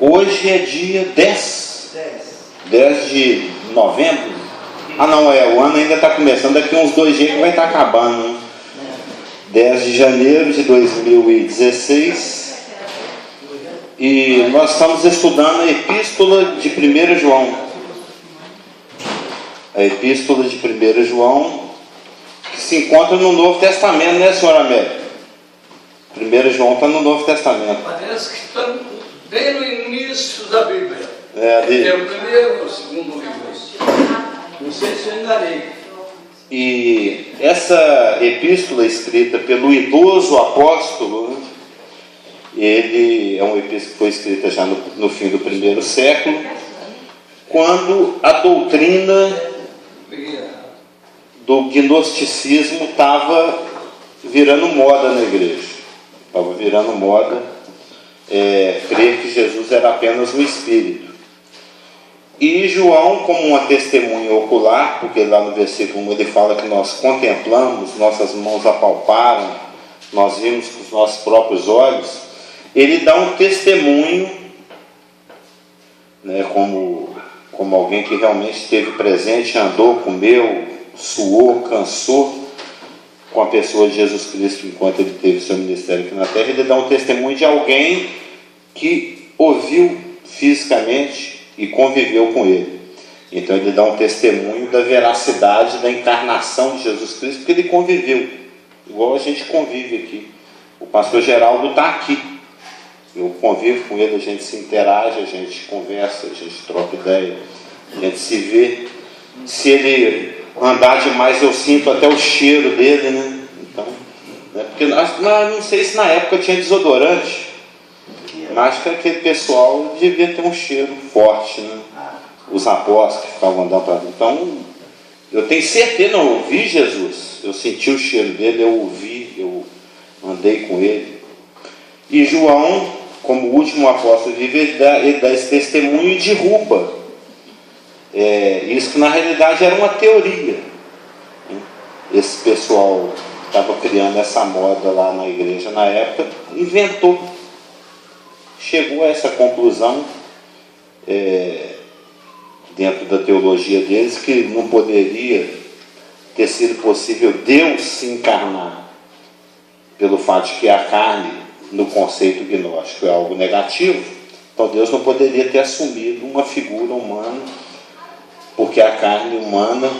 Hoje é dia 10 de novembro. Ah não, o ano ainda está começando, daqui uns 2 dias que vai estar acabando, né? 10 de janeiro de 2016. E nós estamos estudando a Epístola de 1 João. A Epístola de 1 João, que se encontra no Novo Testamento, né, senhora Amélia? 1 João está no Novo Testamento. Parece que está bem no início da Bíblia. É o primeiro ou o segundo livro. Não sei se eu enganei. E essa epístola escrita pelo idoso apóstolo, ele é uma epístola que foi escrita já no fim do 1º século, quando a doutrina do gnosticismo estava virando moda na igreja. Estava virando moda crer que Jesus era apenas um espírito. E João, como uma testemunha ocular, porque lá no versículo 1 ele fala que nós contemplamos, nossas mãos apalparam, nós vimos com os nossos próprios olhos, ele dá um testemunho, né, como alguém que realmente esteve presente, andou, comeu, suou, cansou com a pessoa de Jesus Cristo enquanto ele teve seu ministério aqui na terra. Ele dá um testemunho de alguém que ouviu fisicamente e conviveu com ele. Então ele dá um testemunho da veracidade da encarnação de Jesus Cristo, porque ele conviveu, igual a gente convive aqui. O pastor Geraldo está aqui, eu convivo com ele, a gente se interage, a gente conversa, a gente troca ideia, a gente se vê. Se ele andar demais, eu sinto até o cheiro dele, né? Então, porque não sei se na época tinha desodorante. Acho que aquele pessoal devia ter um cheiro forte, né? Os apóstolos que ficavam andando para... Então, eu tenho certeza, não, eu ouvi Jesus, eu senti o cheiro dele, eu ouvi, eu andei com ele. E João, como último apóstolo vivo, ele dá esse testemunho e derruba isso que na realidade era uma teoria, né? Esse pessoal que estava criando essa moda lá na igreja na época inventou, chegou a essa conclusão dentro da teologia deles, que não poderia ter sido possível Deus se encarnar, pelo fato de que a carne no conceito gnóstico é algo negativo. Então Deus não poderia ter assumido uma figura humana, porque a carne humana,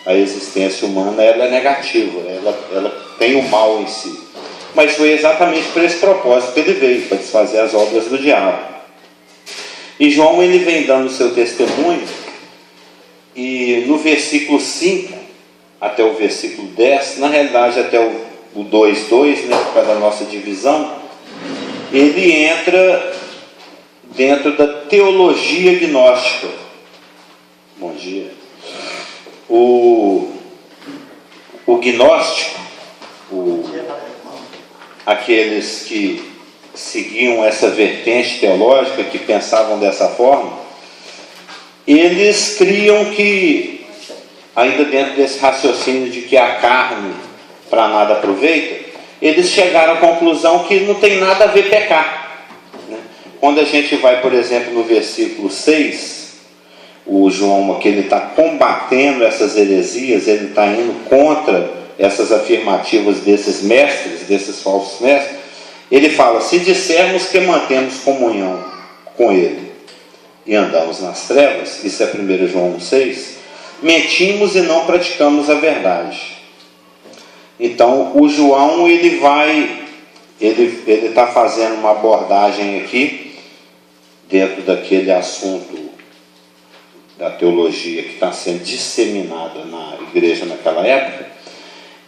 a existência humana, ela é negativa, ela tem o mal em si. Mas foi exatamente por esse propósito que ele veio, para desfazer as obras do diabo. E João, ele vem dando o seu testemunho, e no versículo 5 até o versículo 10, na realidade até o 2:2, né, por causa da nossa divisão, ele entra dentro da teologia gnóstica. Bom dia. O gnóstico, aqueles que seguiam essa vertente teológica, que pensavam dessa forma, eles criam que, ainda dentro desse raciocínio de que a carne para nada aproveita, eles chegaram à conclusão que não tem nada a ver pecar, né? Quando a gente vai, por exemplo, no versículo 6, o João aqui, ele está combatendo essas heresias, ele está indo contra essas afirmativas desses mestres, desses falsos mestres. Ele fala: se dissermos que mantemos comunhão com ele e andamos nas trevas, isso é 1 João 6, mentimos e não praticamos a verdade. Então o João, ele está fazendo uma abordagem aqui dentro daquele assunto da teologia que está sendo disseminada na igreja naquela época,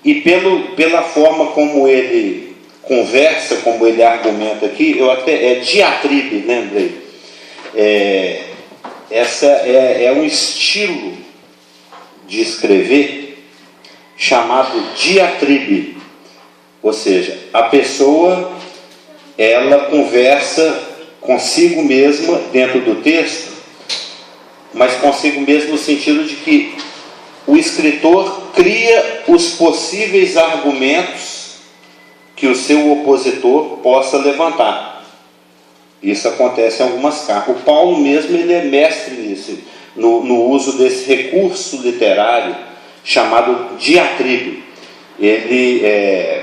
e pela forma como ele conversa, como ele argumenta aqui, diatribe, lembrei, essa é um estilo de escrever chamado diatribe, ou seja, a pessoa, ela conversa consigo mesma dentro do texto, mas consigo mesmo no sentido de que o escritor cria os possíveis argumentos que o seu opositor possa levantar. Isso acontece em algumas cartas. O Paulo mesmo, ele é mestre nisso, no uso desse recurso literário chamado diatribe. Ele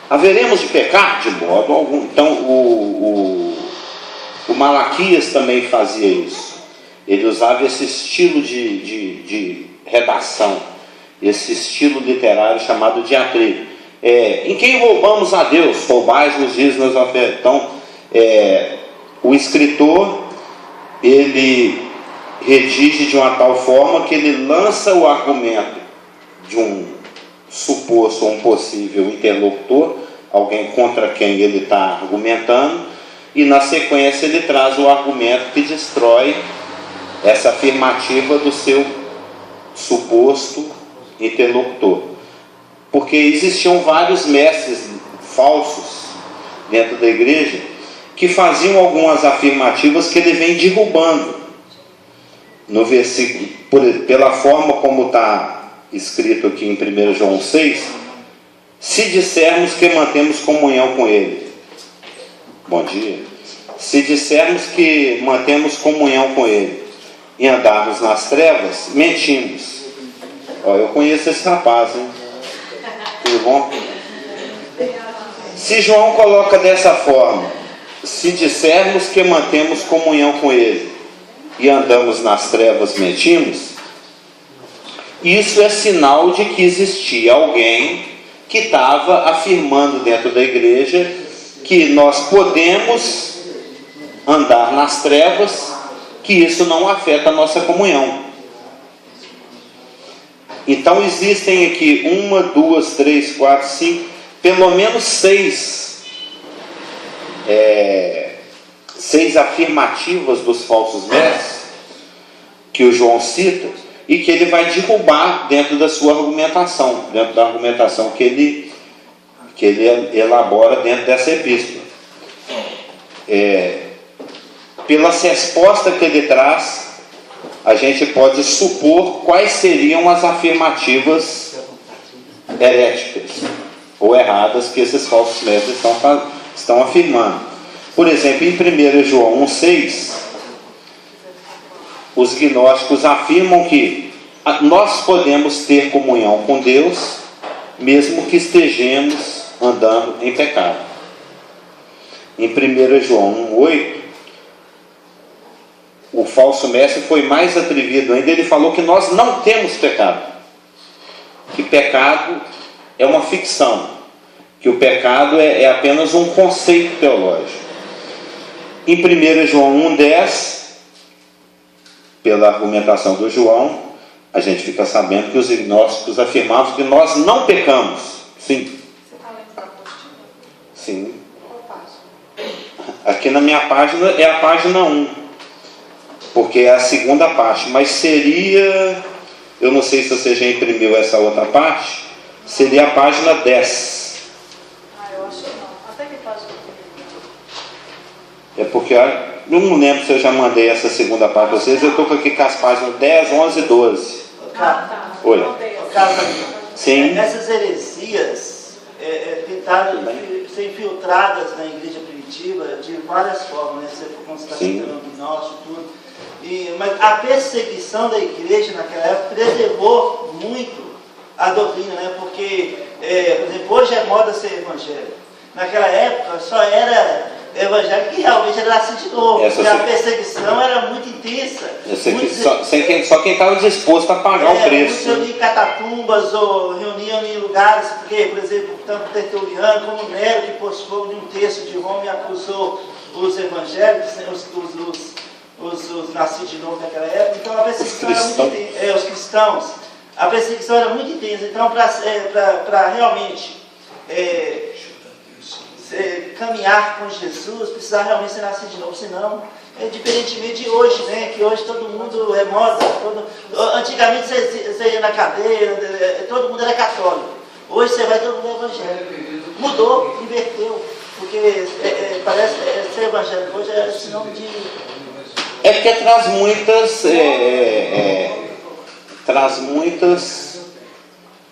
haveremos de pecar de modo algum. Então o Malaquias também fazia isso. Ele usava esse estilo de redação, esse estilo literário chamado diatribe. Em quem roubamos a Deus? Roubais nos dias nas ofertas. Então o escritor, ele redige de uma tal forma que ele lança o argumento de um suposto ou um possível interlocutor, alguém contra quem ele está argumentando, e na sequência ele traz o argumento que destrói essa afirmativa do seu suposto interlocutor. Porque existiam vários mestres falsos dentro da igreja que faziam algumas afirmativas que ele vem derrubando. No versículo, pela forma como está escrito aqui em 1 João 6, se dissermos que mantemos comunhão com Ele. Bom dia. Se dissermos que mantemos comunhão com Ele e andarmos nas trevas, mentimos. Eu conheço esse rapaz, hein? Tudo bom? Se João coloca dessa forma, se dissermos que mantemos comunhão com Ele e andamos nas trevas, mentimos, isso é sinal de que existia alguém que estava afirmando dentro da igreja que nós podemos andar nas trevas, que isso não afeta a nossa comunhão. Então existem aqui 1, 2, 3, 4, 5, pelo menos 6 afirmativas dos falsos mestres que o João cita e que ele vai derrubar dentro da sua argumentação, dentro da argumentação que ele elabora dentro dessa epístola. Pelas respostas que ele traz, a gente pode supor quais seriam as afirmativas heréticas ou erradas que esses falsos mestres estão afirmando. Por exemplo, em 1 João 1,6, os gnósticos afirmam que nós podemos ter comunhão com Deus mesmo que estejamos andando em pecado. Em 1 João 1,8, o falso mestre foi mais atrevido ainda. Ele falou que nós não temos pecado, que pecado é uma ficção, que o pecado é apenas um conceito teológico. Em 1 João 1,10, pela argumentação do João, a gente fica sabendo que os gnósticos afirmavam que nós não pecamos. Sim. Você está lendo da apostila? Sim. Qual página? Aqui na minha página é a página 1, porque é a segunda parte, mas seria, eu não sei se você já imprimiu essa outra parte, seria a página 10. Eu acho que não. Até que página? É porque eu não lembro se eu já mandei essa segunda parte para vocês. Eu estou aqui com as páginas 10, 11 e 12. Oi. Sim. Essas heresias tentaram ser infiltradas na igreja primitiva de várias formas, né? Como você está citando, gnóstico, tudo. Mas a perseguição da igreja naquela época preservou muito a doutrina, né? Porque, por exemplo, hoje é moda ser evangélico. Naquela época só era evangélico que realmente era nascido de novo, porque a perseguição era muito intensa. Só quem estava disposto a pagar o preço. Muitos reuniam catatumbas ou reuniam em lugares, porque, por exemplo, tanto Tertuliano como Nero, que pôs fogo de um texto de Roma e acusou os evangélicos, os nascidos de novo naquela época. Então a perseguição era muito intensa. Os cristãos. A perseguição era muito intensa. Então, para realmente caminhar com Jesus, precisar realmente ser nascido de novo, senão, diferentemente de hoje, né, que hoje todo mundo é moda, antigamente você ia na cadeia, todo mundo era católico, hoje você vai, todo mundo é evangélico, mudou, inverteu, porque parece ser evangélico hoje é sinônimo de... É porque traz muitas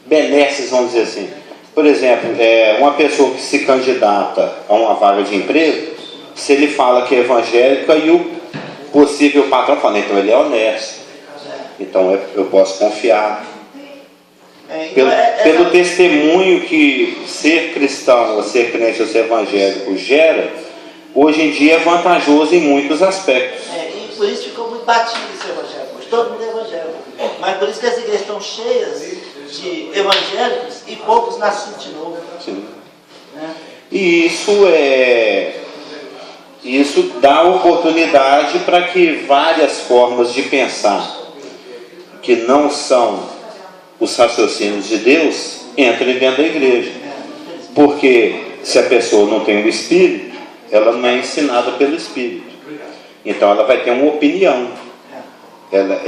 benesses, vamos dizer assim. Por exemplo, uma pessoa que se candidata a uma vaga de emprego, se ele fala que é evangélico, aí o possível patrão fala, então ele é honesto, então eu posso confiar. Pelo testemunho que ser cristão, ou ser crente, ou ser evangélico gera, hoje em dia é vantajoso em muitos aspectos. E por isso ficou muito batido esse evangélico. Hoje todo mundo é evangélico. Mas por isso que as igrejas estão cheias de evangélicos e poucos nascidos de novo. Sim. Né? E isso dá oportunidade para que várias formas de pensar que não são os raciocínios de Deus entrem dentro da igreja. Porque se a pessoa não tem o Espírito, ela não é ensinada pelo Espírito. Então ela vai ter uma opinião. Ela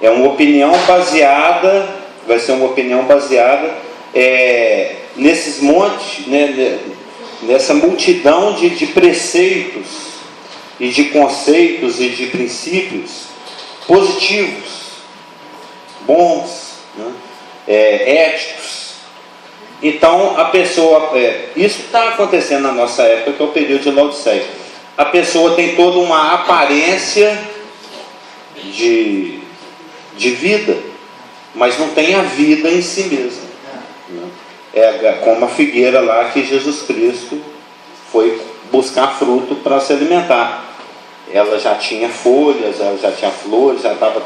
é uma opinião baseada, vai ser uma opinião baseada nesses montes, né, nessa multidão de preceitos e de conceitos e de princípios positivos, bons, né, éticos. Então a pessoa, isso está acontecendo na nossa época, que é o período de Laodiceia. A pessoa tem toda uma aparência de vida, mas não tem a vida em si mesma, né? É como a figueira lá que Jesus Cristo foi buscar fruto para se alimentar. Ela já tinha folhas, ela já tinha flores, já estava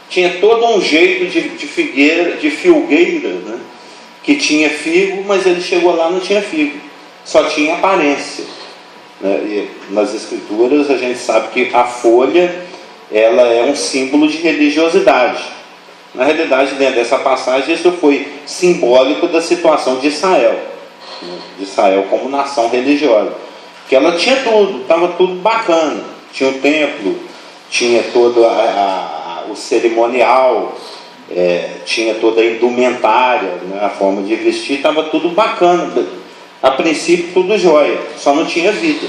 tinha todo um jeito de figueira, de filgueira, né? Que tinha figo, mas ele chegou lá e não tinha figo, só tinha aparência, né? E nas Escrituras a gente sabe que a folha, ela é um símbolo de religiosidade. Na realidade, dentro dessa passagem, isso foi simbólico da situação de Israel, né? De Israel como nação religiosa, que ela tinha tudo, estava tudo bacana, tinha o templo, tinha todo o cerimonial, tinha toda a indumentária, né? A forma de vestir, estava tudo bacana, a princípio tudo jóia, só não tinha vida.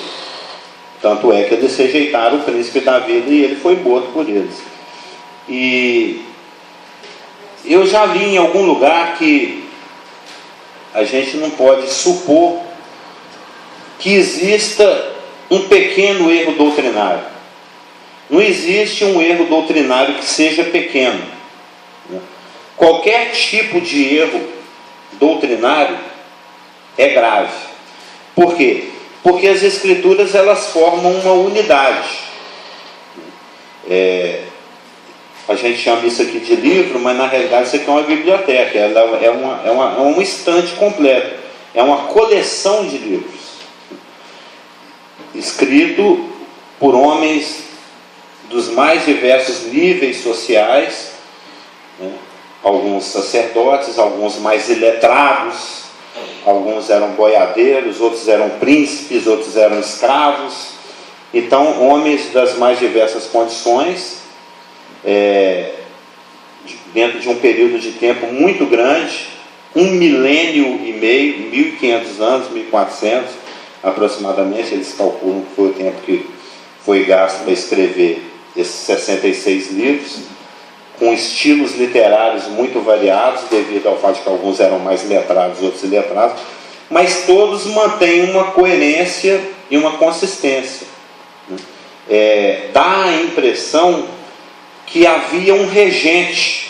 Tanto é que eles rejeitaram o príncipe da vida e ele foi morto por eles. E eu já li em algum lugar que a gente não pode supor que exista um pequeno erro doutrinário. Não existe um erro doutrinário que seja pequeno. Qualquer tipo de erro doutrinário é grave. Por quê? Porque as Escrituras, elas formam uma unidade. A gente chama isso aqui de livro, mas na realidade isso aqui é uma biblioteca. Ela é um estante completo. É uma coleção de livros, escrito por homens dos mais diversos níveis sociais, né? Alguns sacerdotes, alguns mais iletrados, alguns eram boiadeiros, outros eram príncipes, outros eram escravos. Então, homens das mais diversas condições, dentro de um período de tempo muito grande, 1,5 milênio, 1.500 anos, 1.400 aproximadamente, eles calculam que foi o tempo que foi gasto para escrever esses 66 livros, com estilos literários muito variados, devido ao fato de que alguns eram mais letrados, outros iletrados, mas todos mantêm uma coerência e uma consistência. Dá a impressão que havia um regente,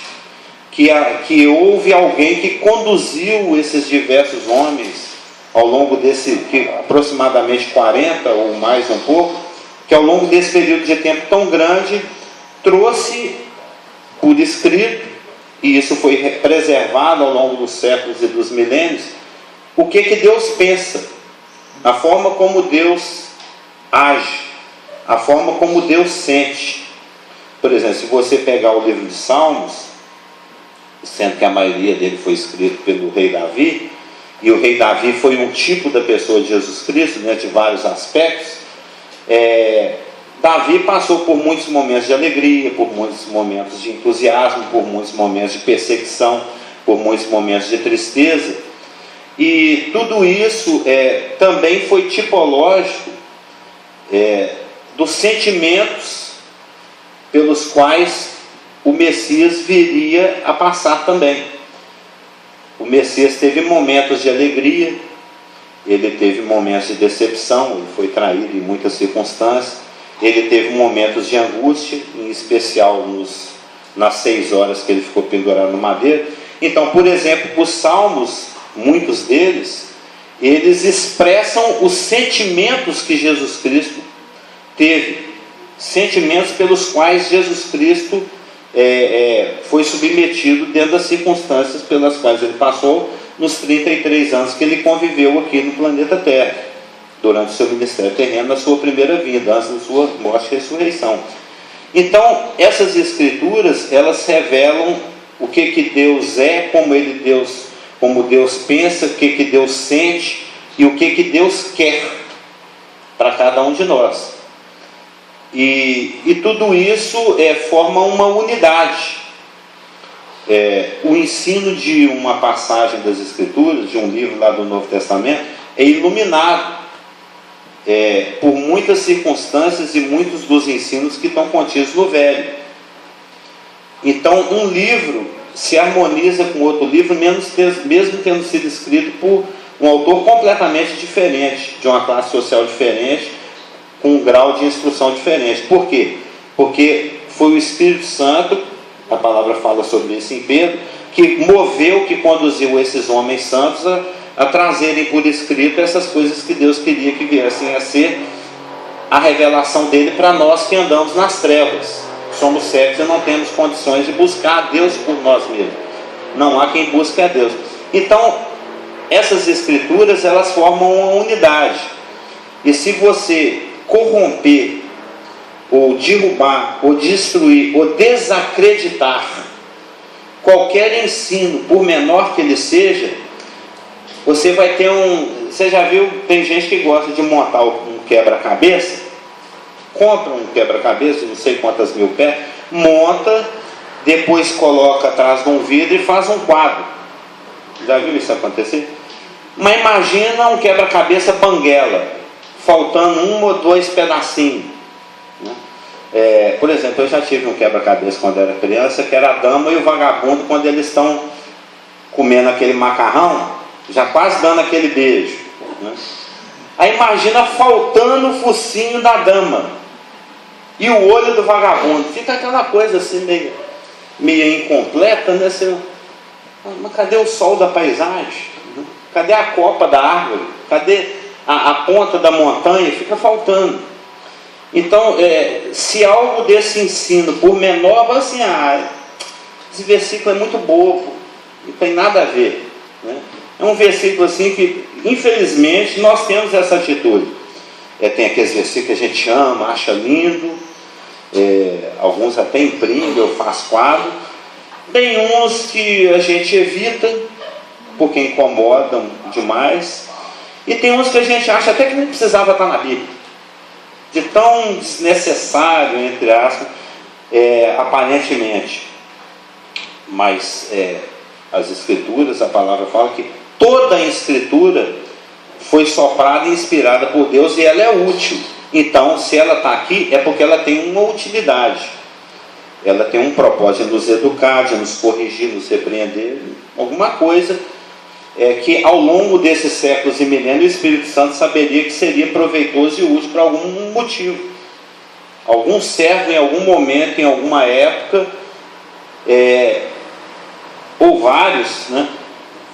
que houve alguém que conduziu esses diversos homens ao longo aproximadamente 40 ou mais um pouco, que ao longo desse período de tempo tão grande, trouxe por escrito, e isso foi preservado ao longo dos séculos e dos milênios, o que Deus pensa, a forma como Deus age, a forma como Deus sente. Por exemplo, se você pegar o livro de Salmos, sendo que a maioria dele foi escrito pelo rei Davi, e o rei Davi foi um tipo da pessoa de Jesus Cristo, né, de vários aspectos, Davi passou por muitos momentos de alegria, por muitos momentos de entusiasmo, por muitos momentos de perseguição, por muitos momentos de tristeza, e tudo isso também foi tipológico dos sentimentos pelos quais o Messias viria a passar também. O Messias teve momentos de alegria, ele teve momentos de decepção, ele foi traído em muitas circunstâncias, ele teve momentos de angústia, em especial nas 6 horas que ele ficou pendurado no madeiro. Então, por exemplo, os salmos, muitos deles, eles expressam os sentimentos que Jesus Cristo teve, sentimentos pelos quais Jesus Cristo foi submetido dentro das circunstâncias pelas quais ele passou nos 33 anos que ele conviveu aqui no planeta Terra, durante o seu ministério terreno, na sua primeira vinda, antes da sua morte e ressurreição. Então, essas escrituras, elas revelam o que Deus é, como Deus pensa, o que Deus sente e o que Deus quer para cada um de nós. E tudo isso forma uma unidade. O ensino de uma passagem das Escrituras, de um livro lá do Novo Testamento, é iluminado por muitas circunstâncias e muitos dos ensinos que estão contidos no Velho. Então, um livro se harmoniza com outro livro, mesmo tendo sido escrito por um autor completamente diferente, de uma classe social diferente, com um grau de instrução diferente. Por quê? Porque foi o Espírito Santo, a palavra fala sobre isso em Pedro, que moveu, que conduziu esses homens santos a trazerem por escrito essas coisas que Deus queria que viessem a ser a revelação dele para nós que andamos nas trevas. Somos cegos e não temos condições de buscar a Deus por nós mesmos. Não há quem busque a Deus. Então, essas escrituras, elas formam uma unidade. E se você corromper, ou derrubar, ou destruir, ou desacreditar qualquer ensino, por menor que ele seja, você vai ter Você já viu, tem gente que gosta de montar um quebra-cabeça, compra um quebra-cabeça, não sei quantas mil pés, monta, depois coloca atrás de um vidro e faz um quadro. Já viu isso acontecer? Mas imagina um quebra-cabeça banguela, faltando 1 ou 2 pedacinhos, né? Por exemplo, eu já tive um quebra-cabeça quando era criança, que era a dama e o vagabundo, quando eles estão comendo aquele macarrão, já quase dando aquele beijo, né? Aí imagina faltando o focinho da dama e o olho do vagabundo. Fica aquela coisa assim meio incompleta, né? Mas cadê o sol da paisagem? Cadê a copa da árvore? Cadê a ponta da montanha? Fica faltando. Então, se algo desse ensino, por menor, vai assim, esse versículo é muito bobo, não tem nada a ver, né? É um versículo assim que, infelizmente, nós temos essa atitude. Tem aqueles versículos que a gente ama, acha lindo, alguns até imprime, eu faço quadro. Tem uns que a gente evita, porque incomodam demais. E tem uns que a gente acha até que não precisava estar na Bíblia, de tão desnecessário, entre aspas, aparentemente. Mas as Escrituras, a palavra fala que toda a Escritura foi soprada e inspirada por Deus e ela é útil. Então, se ela está aqui, é porque ela tem uma utilidade. Ela tem um propósito de nos educar, de nos corrigir, nos repreender, alguma coisa que ao longo desses séculos e milênios o Espírito Santo saberia que seria proveitoso e útil para algum motivo. Algum servo em algum momento, em alguma época, ou vários, né,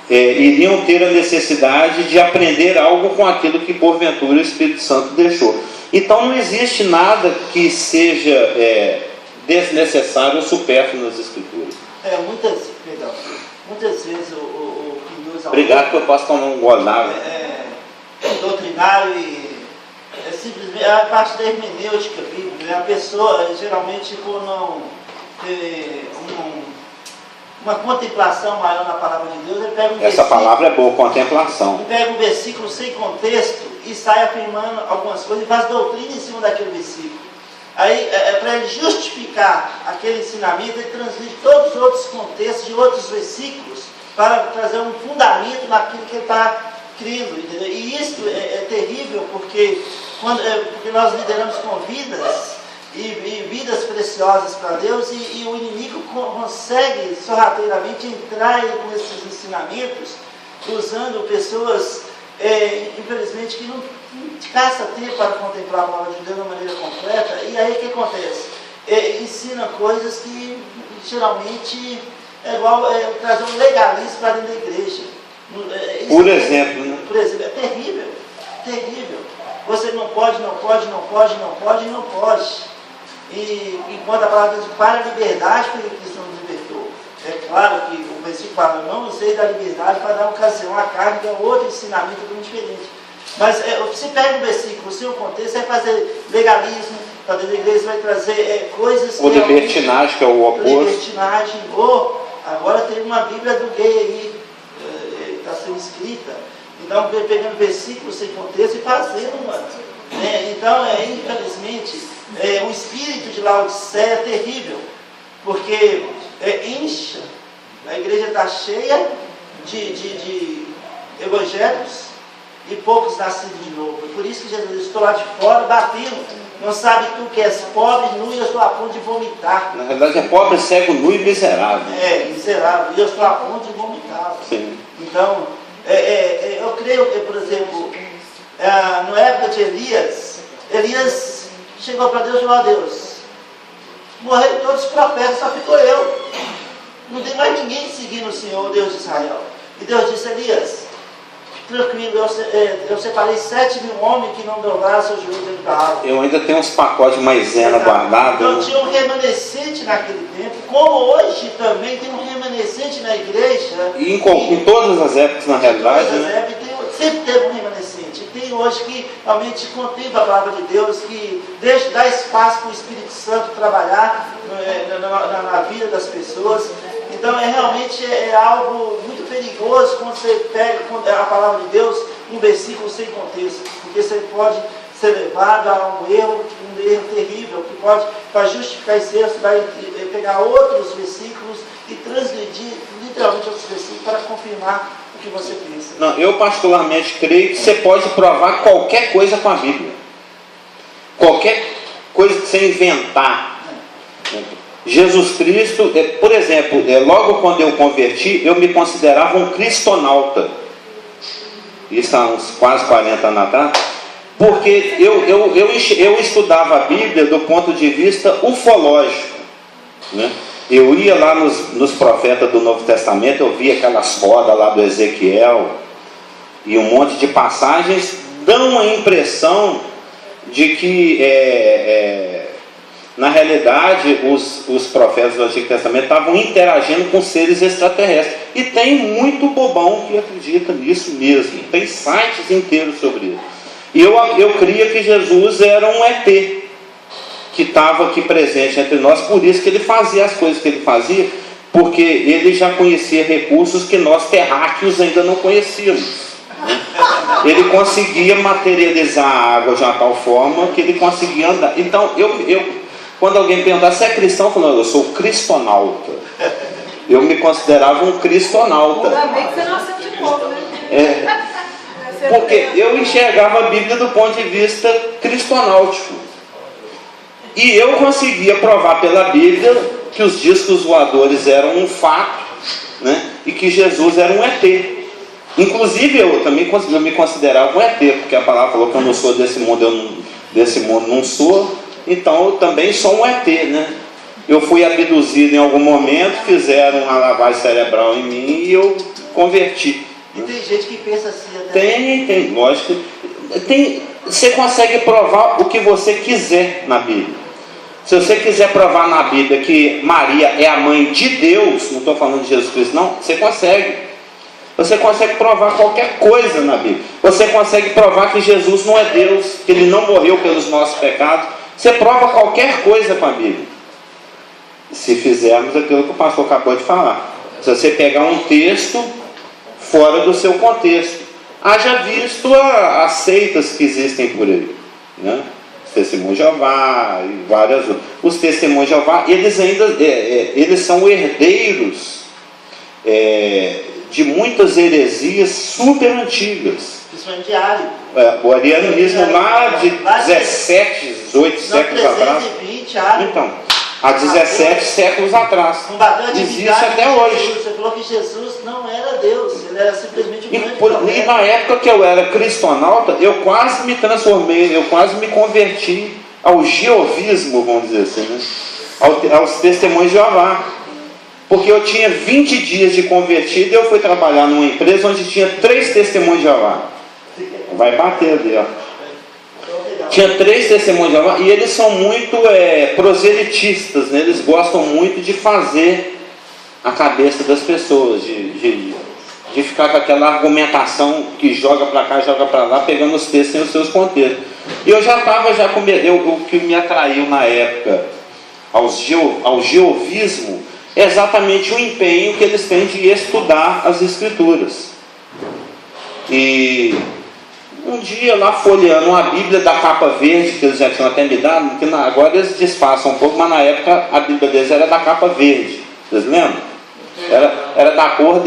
iriam ter a necessidade de aprender algo com aquilo que porventura o Espírito Santo deixou. Então não existe nada que seja desnecessário ou supérfluo nas Escrituras. Muitas vezes o que nos Obrigado que eu posso tomar um gole d'água. Doutrinário e simplesmente a parte da hermenêutica bíblica, né? A pessoa geralmente, por não ter uma contemplação maior na palavra de Deus, ele pega um Essa palavra é boa, contemplação. Ele pega um versículo sem contexto e sai afirmando algumas coisas e faz doutrina em cima daquele versículo. Aí, para ele justificar aquele ensinamento, ele transmite todos os outros contextos de outros versículos para trazer um fundamento naquilo que ele está crendo, entendeu? E isso é terrível, porque nós lideramos com vidas e vidas preciosas para Deus, e o inimigo consegue sorrateiramente entrar com esses ensinamentos, usando pessoas infelizmente, que não gasta tempo para contemplar a palavra de Deus de uma maneira completa. E aí o que acontece? Ensina coisas que geralmente é igual trazer um legalismo para dentro da igreja. Por exemplo, né? Por exemplo, é terrível, terrível. Você não pode, não pode, não pode, não pode e não pode. E enquanto a palavra diz, para a liberdade porque Cristo nos libertou. É claro que o versículo fala, não usei da liberdade para dar ocasião à carne, que é outro ensinamento muito diferente. Mas você pega um versículo, o seu contexto, vai fazer legalismo, para dentro da igreja vai trazer coisas... Ou libertinagem, que é o oposto. Libertinagem, ou agora tem uma Bíblia do gay aí, está sendo escrita. Então, pegando versículos sem contexto e fazendo, mano. Então, infelizmente, o espírito de Laodiceia é terrível, porque incha, a igreja está cheia de evangélicos e poucos nascidos de novo. Por isso que Jesus, estou lá de fora batendo, não sabe tu que és pobre, nu, e eu estou a ponto de vomitar. Na verdade é pobre, cego, nu e miserável. Miserável, e eu estou a ponto de vomitar. Sim. Então, eu creio que, por exemplo, na época de Elias chegou para Deus e falou, ó Deus, morreram todos os profetas, só ficou eu. Não tem mais ninguém seguindo o Senhor, Deus de Israel. E Deus disse, Elias, tranquilo, eu separei 7.000 homens que não dobraram seus joelhos dentro da água. Eu ainda tenho uns pacotes de maisena guardados. Então tinha um remanescente naquele tempo, como hoje também tem um remanescente na igreja. E em todas as épocas, na realidade, né? Sempre teve um remanescente. Tem hoje que realmente contempla a palavra de Deus, que dá espaço para o Espírito Santo trabalhar na vida das pessoas. Então realmente algo muito perigoso quando você pega a palavra de Deus, um versículo sem contexto, porque você pode ser levado a um erro terrível, que pode, para justificar esse erro, você vai pegar outros versículos e transgredir literalmente outros versículos para confirmar o que você pensa. Não, eu particularmente creio que você pode provar qualquer coisa com a Bíblia. Qualquer coisa que você inventar. Jesus Cristo, por exemplo, logo quando eu converti, eu me considerava um cristonauta. Isso há uns quase 40 anos atrás. Porque eu estudava a Bíblia do ponto de vista ufológico, né? Eu ia lá nos profetas do Novo Testamento, eu via aquelas rodas lá do Ezequiel, e um monte de passagens dão a impressão de que, na realidade, os profetas do Antigo Testamento estavam interagindo com seres extraterrestres. E tem muito bobão que acredita nisso mesmo. Tem sites inteiros sobre isso. E eu cria que Jesus era um ET, que estava aqui presente entre nós, por isso que ele fazia as coisas que ele fazia, porque ele já conhecia recursos que nós terráqueos ainda não conhecíamos, né? Ele conseguia materializar a água de uma tal forma que ele conseguia andar. Então, quando alguém perguntar, você é cristão? Eu falo, eu sou cristonauta. Eu me considerava um cristonauta. Ainda bem que você nasceu de novo, né? Porque eu enxergava a Bíblia do ponto de vista cristonáutico. E eu conseguia provar pela Bíblia que os discos voadores eram um fato, né? E que Jesus era um ET. Inclusive eu também me considerava um ET, porque a palavra falou que eu não sou desse mundo, desse mundo não sou, então eu também sou um ET, né? Eu fui abduzido em algum momento, fizeram uma lavagem cerebral em mim e eu converti. E tem gente que pensa assim até. Tem, lógico. Você consegue provar o que você quiser na Bíblia. Se você quiser provar na Bíblia que Maria é a mãe de Deus, não estou falando de Jesus Cristo, não, você consegue. Você consegue provar qualquer coisa na Bíblia. Você consegue provar que Jesus não é Deus, que Ele não morreu pelos nossos pecados. Você prova qualquer coisa com a Bíblia. Se fizermos aquilo que o pastor acabou de falar. Se você pegar um texto fora do seu contexto, haja visto as seitas que existem por aí, né? Os Testemunhos de Jeová e várias outras. Os Testemunhos de Jeová, eles são herdeiros de muitas heresias super antigas. Principalmente de Ari. O arianismo lá de 17, 18 séculos atrás. Então, há 17 séculos atrás. Existe até hoje. Você falou que Jesus não era Deus, ele era simplesmente um grande E profeta. na época que eu era cristonauta, eu quase me transformei, eu quase me converti ao jeovismo, vamos dizer assim, né? Aos testemunhos de Jeová. Porque eu tinha 20 dias de convertido e eu fui trabalhar numa empresa onde tinha 3 testemunhos de Jeová. Vai bater ali, ó. Tinha 3 testemunhos de Jeová e eles são muito proselitistas, né? Eles gostam muito de fazer a cabeça das pessoas, de ficar com aquela argumentação que joga para cá, joga para lá, pegando os textos sem os seus contextos. E eu já estava com medo. O que me atraiu na época ao jeovismo é exatamente o empenho que eles têm de estudar as Escrituras. E um dia lá folheando uma Bíblia da capa verde, que eles já tinham até me dado, que agora eles disfarçam um pouco, mas na época a Bíblia deles era da capa verde. Vocês lembram? Era da cor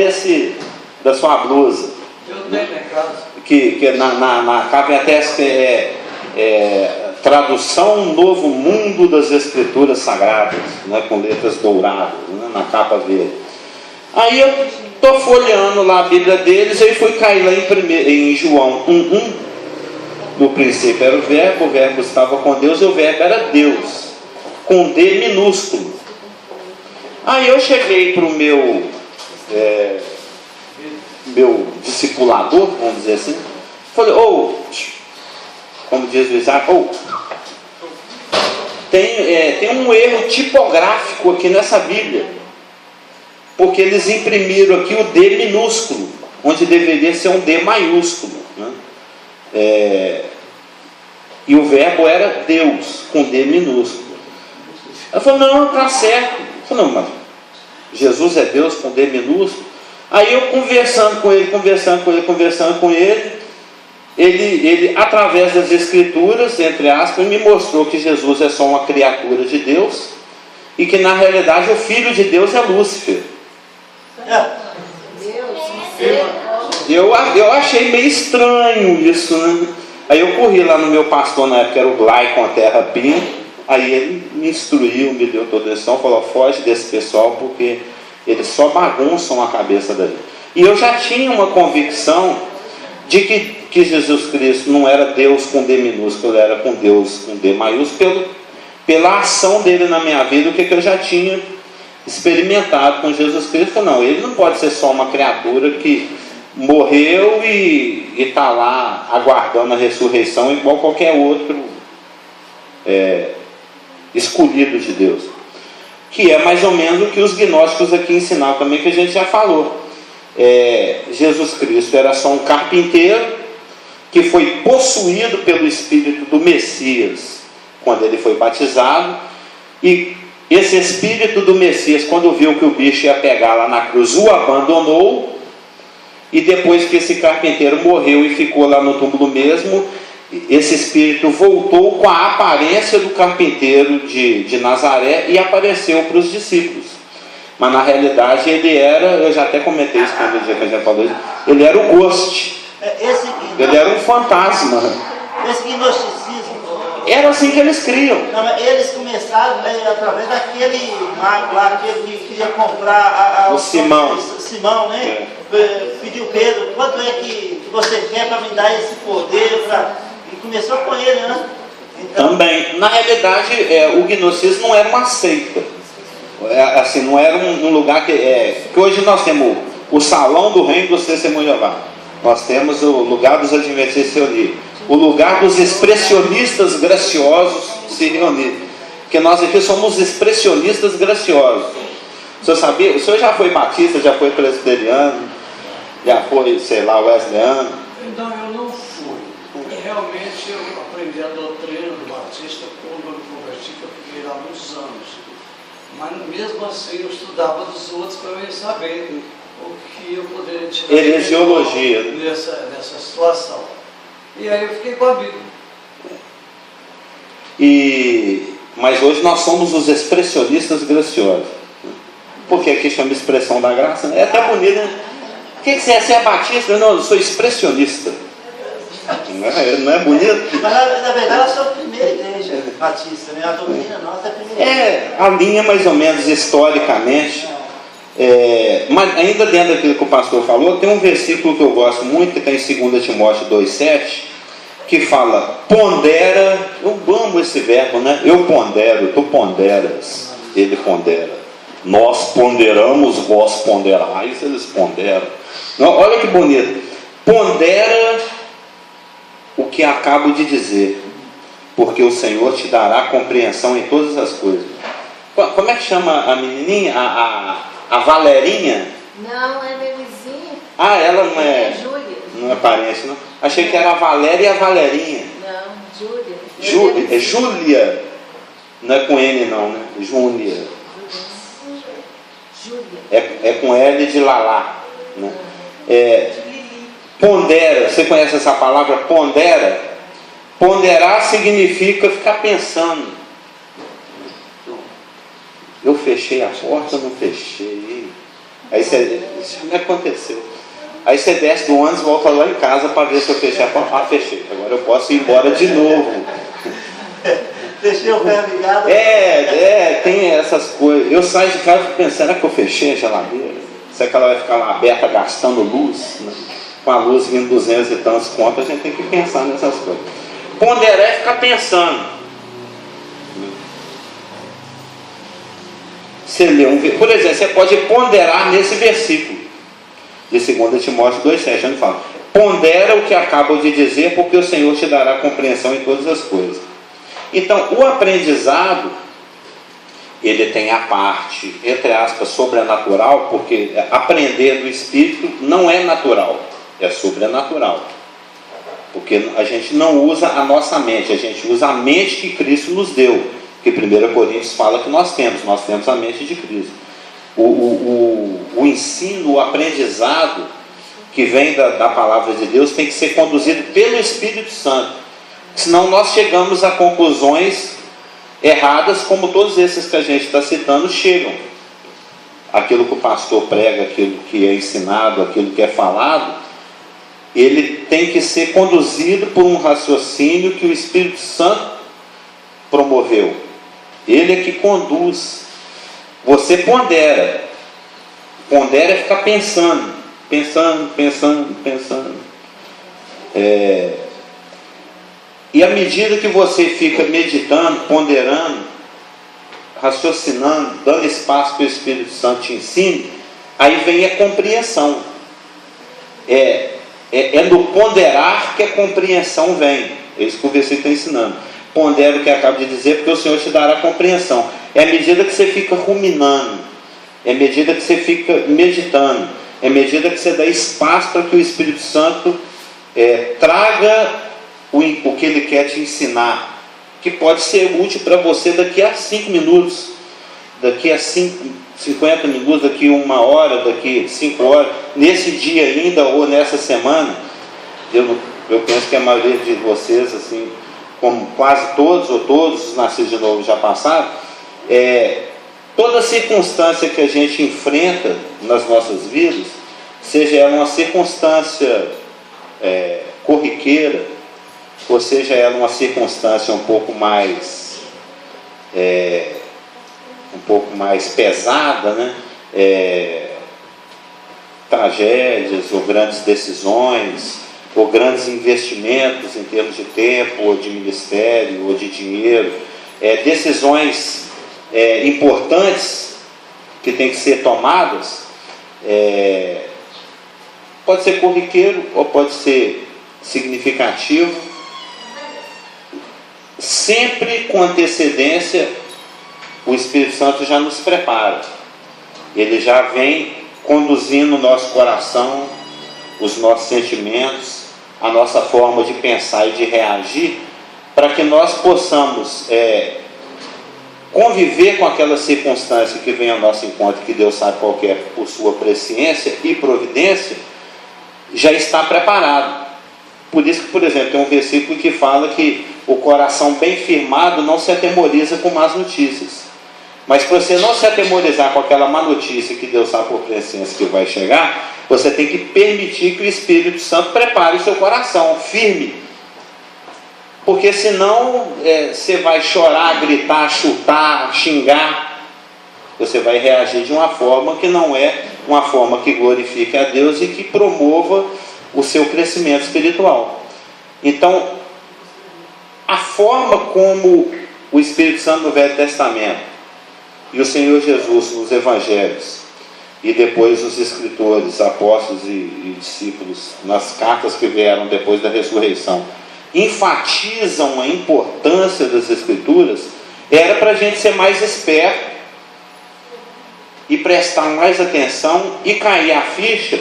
da sua blusa. Eu tenho em casa. Que na capa até tradução Novo Mundo das Escrituras Sagradas, né, com letras douradas, né, na capa verde. Aí eu estou folheando lá a Bíblia deles, aí fui cair lá em João 1:1. No princípio era o verbo estava com Deus, e o verbo era Deus, com D minúsculo. Aí eu cheguei para o meu discipulador, vamos dizer assim, falei, como diz o Isaac, tem um erro tipográfico aqui nessa Bíblia, porque eles imprimiram aqui o D minúsculo, onde deveria ser um D maiúsculo, né? E o verbo era Deus, com D minúsculo. Eu falei, não, está certo. Eu falei, não, mas Jesus é Deus com D minúsculo. Aí eu conversando com ele, ele através das Escrituras, entre aspas, me mostrou que Jesus é só uma criatura de Deus e que na realidade o Filho de Deus é Lúcifer. Eu achei meio estranho isso, né? Aí eu corri lá no meu pastor na época, era o Glaicon Terra Pinto. Aí ele me instruiu, me deu toda a direção, falou, foge desse pessoal porque eles só bagunçam a cabeça da gente. E eu já tinha uma convicção de que Jesus Cristo não era Deus com D minúsculo, ele era com Deus com D maiúsculo, pela ação dele na minha vida, o que eu já tinha experimentado com Jesus Cristo. Não, ele não pode ser só uma criatura que morreu e está lá aguardando a ressurreição igual qualquer outro escolhido de Deus, que é mais ou menos o que os gnósticos aqui ensinavam também, que a gente já falou. Jesus Cristo era só um carpinteiro que foi possuído pelo Espírito do Messias quando ele foi batizado, e esse Espírito do Messias, quando viu que o bicho ia pegar lá na cruz, o abandonou, e depois que esse carpinteiro morreu e ficou lá no túmulo mesmo, esse Espírito voltou com a aparência do carpinteiro de Nazaré e apareceu para os discípulos. Mas na realidade ele era, eu já até comentei isso quando dia que a gente falou isso, ele era o ghost. Ele era um fantasma. Esse gnosticismo. Era assim que eles criam. Não, mas eles começaram através daquele mago lá, aquele que queria comprar o Simão. Simão, né? Pediu Pedro, quanto é que você quer para me dar esse poder? E começou com ele, né? Então... Também. Na realidade, o gnosticismo não era uma seita. Assim, não era um lugar que hoje nós temos o salão do reino dos testemunhos de Jeová. Nós temos o lugar dos adventistas se reunir, o lugar dos expressionistas graciosos se reunir, porque nós aqui somos expressionistas graciosos. O senhor sabia? O senhor já foi batista, já foi presbiteriano, já foi, sei lá, wesleyano? Então eu não fui. Realmente eu aprendi a doutrina do batista quando eu me converti, que eu fiquei lá muitos anos. Mas mesmo assim eu estudava dos outros para eu saber o que eu poderia tirar heresiologia nessa situação. E aí eu fiquei com a Bíblia. Mas hoje nós somos os expressionistas graciosos. Porque aqui chama expressão da graça, né? É até bonito, né? O que você é? Você é batista? Não, eu sou expressionista. Não é bonito? Mas na verdade eu sou a primeira igreja batista, né? A doutrina nossa é a primeira igreja. A linha mais ou menos historicamente. Mas ainda dentro daquilo que o pastor falou, tem um versículo que eu gosto muito, que está em 2 Timóteo 2,7, que fala, pondera. Eu amo esse verbo, né? Eu pondero, tu ponderas, ele pondera. Nós ponderamos, vós ponderais, eles ponderam. Não, olha que bonito. Pondera o que acabo de dizer, porque o Senhor te dará compreensão em todas as coisas. Como é que chama a menininha? A Valerinha? Não, é minha vizinha. Ah, ela não É é... Júlia. Não é parente, não? Achei que era a Valéria e a Valerinha. Não, Júlia. É Júlia. Não é com N não, né? Júlia. É com L de Lalá, né? Pondera. Você conhece essa palavra? Pondera. Ponderar significa ficar pensando. Eu fechei a porta ou não fechei? Aí você... Isso me aconteceu. Aí você desce do ônibus e volta lá em casa para ver se eu fechei a porta. Ah, fechei. Agora eu posso ir embora de novo. Fechei o ferro ligado. Tem essas coisas. Eu saio de casa e fico pensando, será que eu fechei a geladeira? Será que ela vai ficar lá aberta gastando luz? Né? Com a luz vindo 200 e tantos contos, a gente tem que pensar nessas coisas. Ponderar é ficar pensando. Você lê por exemplo, você pode ponderar nesse versículo de 2 Timóteo 2,7, onde fala, pondera o que acabo de dizer, porque o Senhor te dará compreensão em todas as coisas. Então, o aprendizado, ele tem a parte, entre aspas, sobrenatural, porque aprender do Espírito não é natural, é sobrenatural. Porque a gente não usa a nossa mente, a gente usa a mente que Cristo nos deu. Que 1 Coríntios fala que nós temos a mente de Cristo. O ensino, o aprendizado que vem da palavra de Deus tem que ser conduzido pelo Espírito Santo. Senão nós chegamos a conclusões erradas, como todos esses que a gente está citando chegam. Aquilo que o pastor prega, aquilo que é ensinado, aquilo que é falado, ele tem que ser conduzido por um raciocínio que o Espírito Santo promoveu. Ele é que conduz. Você pondera. Pondera é ficar pensando. E à medida que você fica meditando, ponderando, raciocinando, dando espaço para o Espírito Santo te ensine, aí vem a compreensão. É no ponderar que a compreensão vem. É isso que o versículo está ensinando. Pondera o que acabo de dizer, porque o Senhor te dará compreensão. É à medida que você fica ruminando, é à medida que você fica meditando, é à medida que você dá espaço para que o Espírito Santo traga o que Ele quer te ensinar, que pode ser útil para você daqui a 5 minutos, daqui a 50 minutos, daqui a 1 hora, daqui a 5 horas, nesse dia ainda ou nessa semana. Eu penso que a maioria de vocês, assim, como quase todos, ou todos os nascidos de novo já passaram, toda circunstância que a gente enfrenta nas nossas vidas, seja ela uma circunstância corriqueira, ou seja ela uma circunstância um pouco mais pesada, né? Tragédias ou grandes decisões, ou grandes investimentos em termos de tempo, ou de ministério, ou de dinheiro, decisões importantes que têm que ser tomadas, pode ser corriqueiro ou pode ser significativo, sempre com antecedência. O Espírito Santo já nos prepara, ele já vem conduzindo o nosso coração, os nossos sentimentos, a nossa forma de pensar e de reagir, para que nós possamos conviver com aquela circunstância que vem ao nosso encontro, que Deus sabe qual que é, por sua presciência e providência, já está preparado. Por isso que, por exemplo, tem um versículo que fala que o coração bem firmado não se atemoriza com más notícias. Mas para você não se atemorizar com aquela má notícia que Deus sabe por presciência que vai chegar, você tem que permitir que o Espírito Santo prepare o seu coração, firme. Porque senão você vai chorar, gritar, chutar, xingar. você vai reagir de uma forma que não é uma forma que glorifique a Deus e que promova o seu crescimento espiritual. Então, a forma como o Espírito Santo no Velho Testamento e o Senhor Jesus nos Evangelhos e depois os escritores, apóstolos e discípulos nas cartas que vieram depois da ressurreição enfatizam a importância das Escrituras, era para a gente ser mais esperto e prestar mais atenção e cair a ficha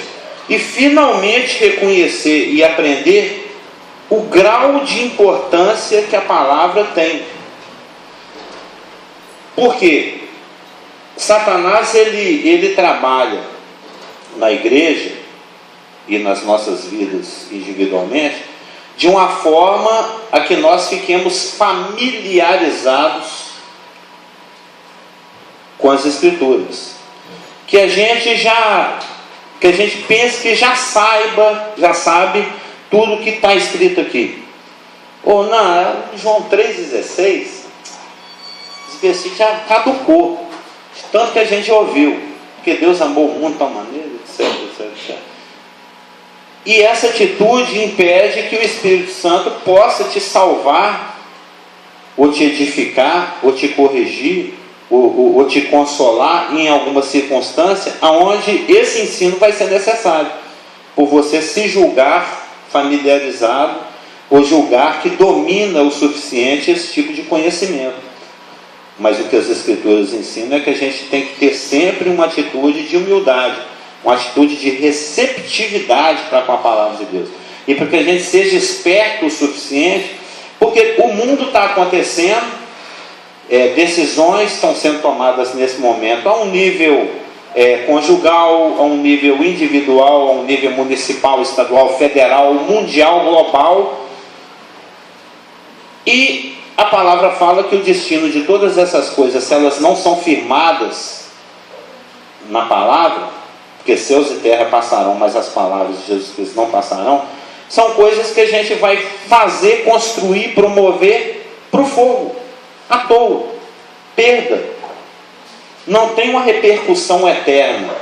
e finalmente reconhecer e aprender o grau de importância que a palavra tem. Por quê? Satanás ele trabalha na igreja e nas nossas vidas individualmente de uma forma a que nós fiquemos familiarizados com as Escrituras, que a gente pense que já sabe tudo que está escrito aqui. Ou não, João 3,16, esse versículo já caducou, de tanto que a gente ouviu, porque Deus amou o mundo de tal maneira, etc. E essa atitude impede que o Espírito Santo possa te salvar, ou te edificar, ou te corrigir, ou te consolar em alguma circunstância onde esse ensino vai ser necessário, por você se julgar familiarizado, ou julgar que domina o suficiente esse tipo de conhecimento. Mas o que as Escrituras ensinam é que a gente tem que ter sempre uma atitude de humildade, uma atitude de receptividade para com a palavra de Deus, e para que a gente seja esperto o suficiente, porque o mundo está acontecendo, decisões estão sendo tomadas nesse momento a um nível conjugal, a um nível individual, a um nível municipal, estadual, federal, mundial, global, e a palavra fala que o destino de todas essas coisas, se elas não são firmadas na palavra, porque céus e terra passarão, mas as palavras de Jesus Cristo não passarão, são coisas que a gente vai fazer, construir, promover para o fogo, à toa, perda. Não tem uma repercussão eterna,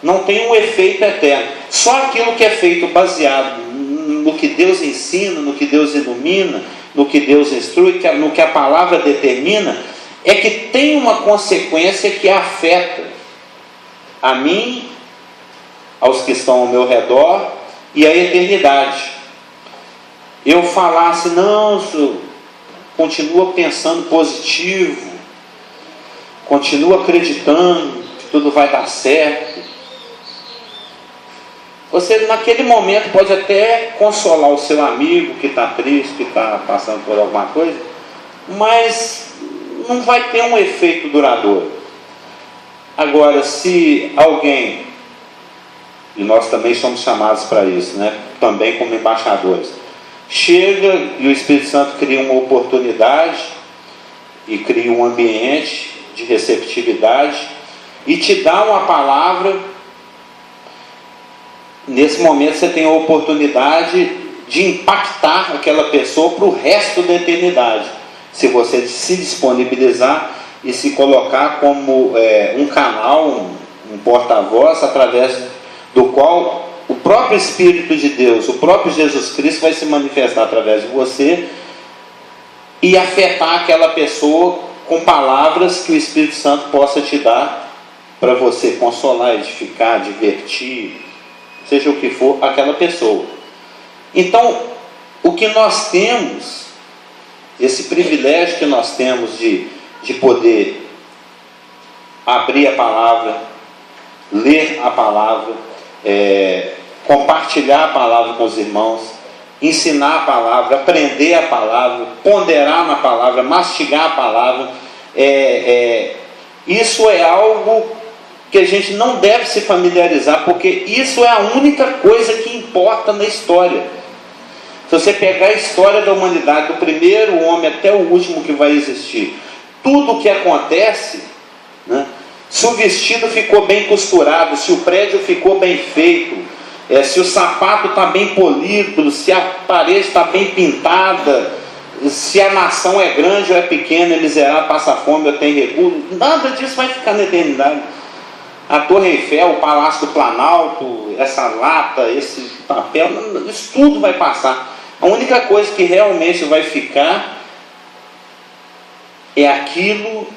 não tem um efeito eterno. Só aquilo que é feito baseado no que Deus ensina, no que Deus ilumina, no que Deus instrui, no que a palavra determina, é que tem uma consequência que afeta a mim, aos que estão ao meu redor e a eternidade. Eu falasse, não, senhor, continua pensando positivo, continua acreditando que tudo vai dar certo. Você naquele momento pode até consolar o seu amigo que está triste, que está passando por alguma coisa, mas não vai ter um efeito duradouro. Agora, se alguém, e nós também somos chamados para isso, né? Também como embaixadores, chega e o Espírito Santo cria uma oportunidade e cria um ambiente de receptividade e te dá uma palavra. Nesse momento você tem a oportunidade de impactar aquela pessoa para o resto da eternidade, se você se disponibilizar e se colocar como um canal, um porta-voz, através do qual o próprio Espírito de Deus, o próprio Jesus Cristo vai se manifestar através de você e afetar aquela pessoa com palavras que o Espírito Santo possa te dar para você consolar, edificar, divertir, seja o que for, aquela pessoa. Então, o que nós temos, esse privilégio que nós temos de poder abrir a palavra, ler a palavra, compartilhar a palavra com os irmãos, ensinar a palavra, aprender a palavra, ponderar na palavra, mastigar a palavra, isso é algo que a gente não deve se familiarizar, porque isso é a única coisa que importa na história. Se você pegar a história da humanidade, do primeiro homem até o último que vai existir, tudo o que acontece, né? Se o vestido ficou bem costurado, se o prédio ficou bem feito, se o sapato está bem polido, se a parede está bem pintada, se a nação é grande ou é pequena, é miserável, passa fome ou tem recurso. Nada disso vai ficar na eternidade. A Torre Eiffel, o Palácio do Planalto, essa lata, esse papel, isso tudo vai passar. A única coisa que realmente vai ficar é aquilo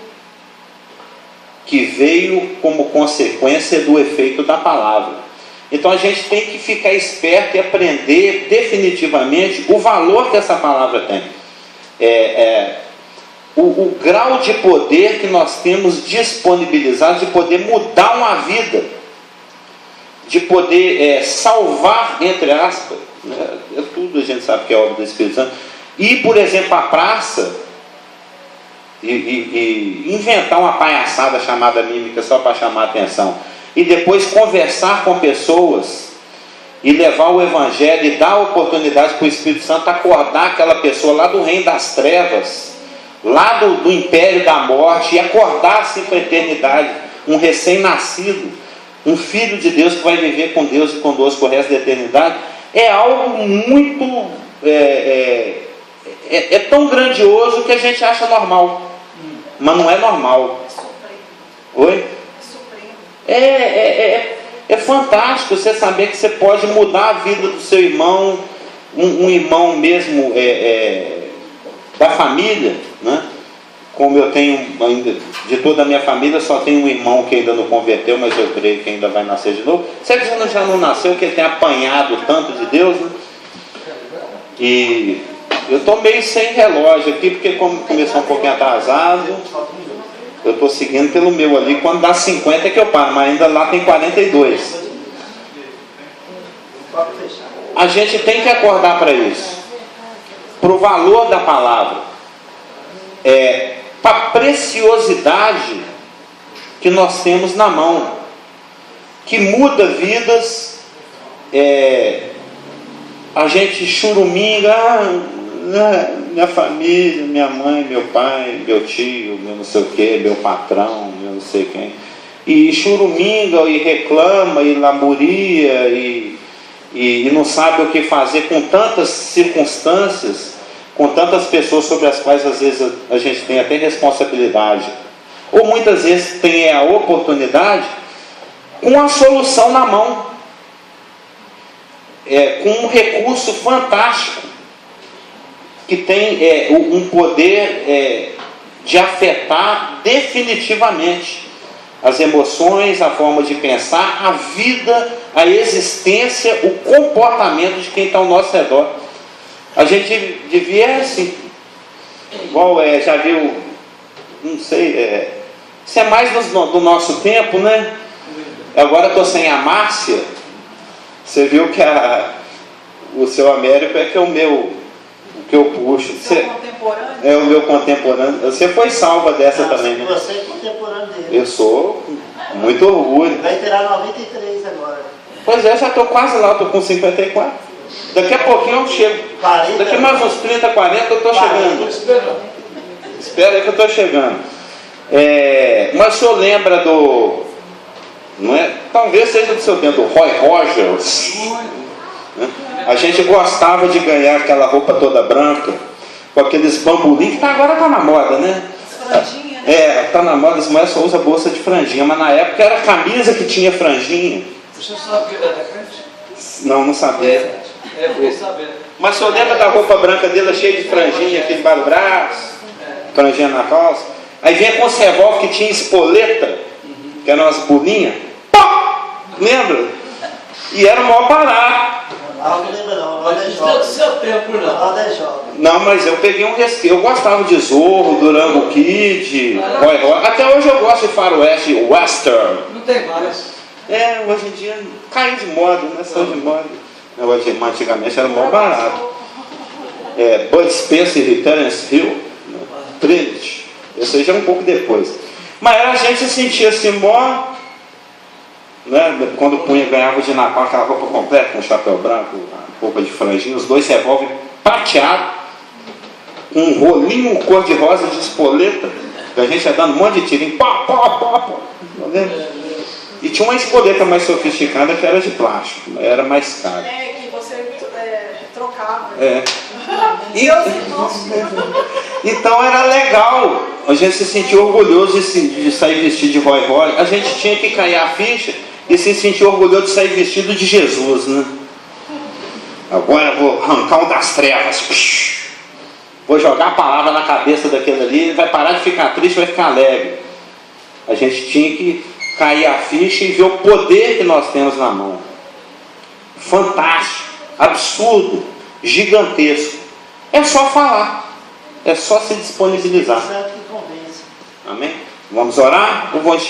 que veio como consequência do efeito da palavra. Então a gente tem que ficar esperto e aprender definitivamente o valor que essa palavra tem. O grau de poder que nós temos disponibilizado, de poder mudar uma vida, de poder salvar, entre aspas, né? Tudo a gente sabe que é obra do Espírito Santo. Ir, por exemplo, à praça e inventar uma palhaçada chamada mímica só para chamar a atenção, e depois conversar com pessoas e levar o Evangelho e dar a oportunidade para o Espírito Santo acordar aquela pessoa lá do reino das trevas, lá do império da morte, e acordar assim para a eternidade, um recém-nascido, um filho de Deus que vai viver com Deus e conosco o resto da eternidade. É algo muito tão grandioso que a gente acha normal, mas não é normal. Oi? É fantástico você saber que você pode mudar a vida do seu irmão, um irmão mesmo da família, né? Como eu tenho ainda, de toda a minha família, só tenho um irmão que ainda não converteu, mas eu creio que ainda vai nascer de novo. Será que já não nasceu, que ele tem apanhado tanto de Deus, né? E eu estou meio sem relógio aqui, porque como começou um pouquinho atrasado, eu estou seguindo pelo meu ali. Quando dá 50 é que eu paro, mas ainda lá tem 42. A gente tem que acordar para isso, para o valor da palavra, para a preciosidade que nós temos na mão, que muda vidas. A gente churuminga, minha família, minha mãe, meu pai, meu tio, meu não sei o que, meu patrão, meu não sei quem, e churuminga e reclama e laburia e não sabe o que fazer com tantas circunstâncias, com tantas pessoas sobre as quais às vezes a gente tem até responsabilidade, ou muitas vezes tem a oportunidade, com a solução na mão, com um recurso fantástico, que tem um poder de afetar definitivamente as emoções, a forma de pensar, a vida, a existência, o comportamento de quem está ao nosso redor. A gente devia assim, igual já viu, não sei, isso é mais do nosso tempo, né? Agora estou sem a Márcia. Você viu que o seu Américo que é o que eu puxo. Contemporâneo? É o meu contemporâneo. Você foi salva dessa também, né? Você é contemporâneo dele. Eu sou, muito orgulho. Vai tirar 93 agora. Pois já estou quase lá, estou com 54. Daqui a pouquinho eu chego. 40, daqui mais uns 30, 40 eu estou chegando. Espera aí que eu estou chegando. Mas o senhor lembra do... Não é? Talvez seja do seu tempo, do Roy Rogers. A gente gostava de ganhar aquela roupa toda branca, com aqueles bambolim, que agora está na moda, né? Franjinha, né? Está na moda, as mulheres só usam bolsa de franjinha, mas na época era camisa que tinha franjinha. Você sabe que ele é da crente? Não sabia. Fiquei sabendo. Mas o senhor lembra da roupa branca dele, cheia de franjinha aqui debaixo do braço, franjinha na calça? Aí vinha com os revólver que tinha espoleta, que eram umas bolinhas. Lembra? E era o maior barato. Não lembra não, Mas isso é do seu tempo, não. Roda é jovem. Não, mas eu peguei um respeito. Eu gostava de Zorro, Durango Kid, Roy Roy. Até hoje eu gosto de faroeste, western. Não tem mais. Hoje em dia caiu de moda, né? Saiu de moda. Antigamente era o maior barato. Bud Spencer e Terence Hill, Trinity. Esse aí já é um pouco depois. Mas a gente se sentia assim, mó... Né? Quando o punha ganhava de Natal aquela roupa completa, com chapéu branco, roupa de franjinha, os dois revólver prateados, um rolinho cor-de-rosa de espoleta, a gente ia dando um monte de tirinho, pá, e tinha uma espoleta mais sofisticada que era de plástico, era mais cara. Que você trocava. Então era legal, a gente se sentia orgulhoso de sair vestido de rói-rói. A gente tinha que cair a ficha e se sentir orgulhoso de sair vestido de Jesus, né? Agora eu vou arrancar um das trevas, vou jogar a palavra na cabeça daquele ali, ele vai parar de ficar triste, vai ficar alegre. A gente tinha que cair a ficha e ver o poder que nós temos na mão. Fantástico, absurdo, gigantesco. É só falar, é só se disponibilizar. Certo que convence. Amém? Vamos orar ou vamos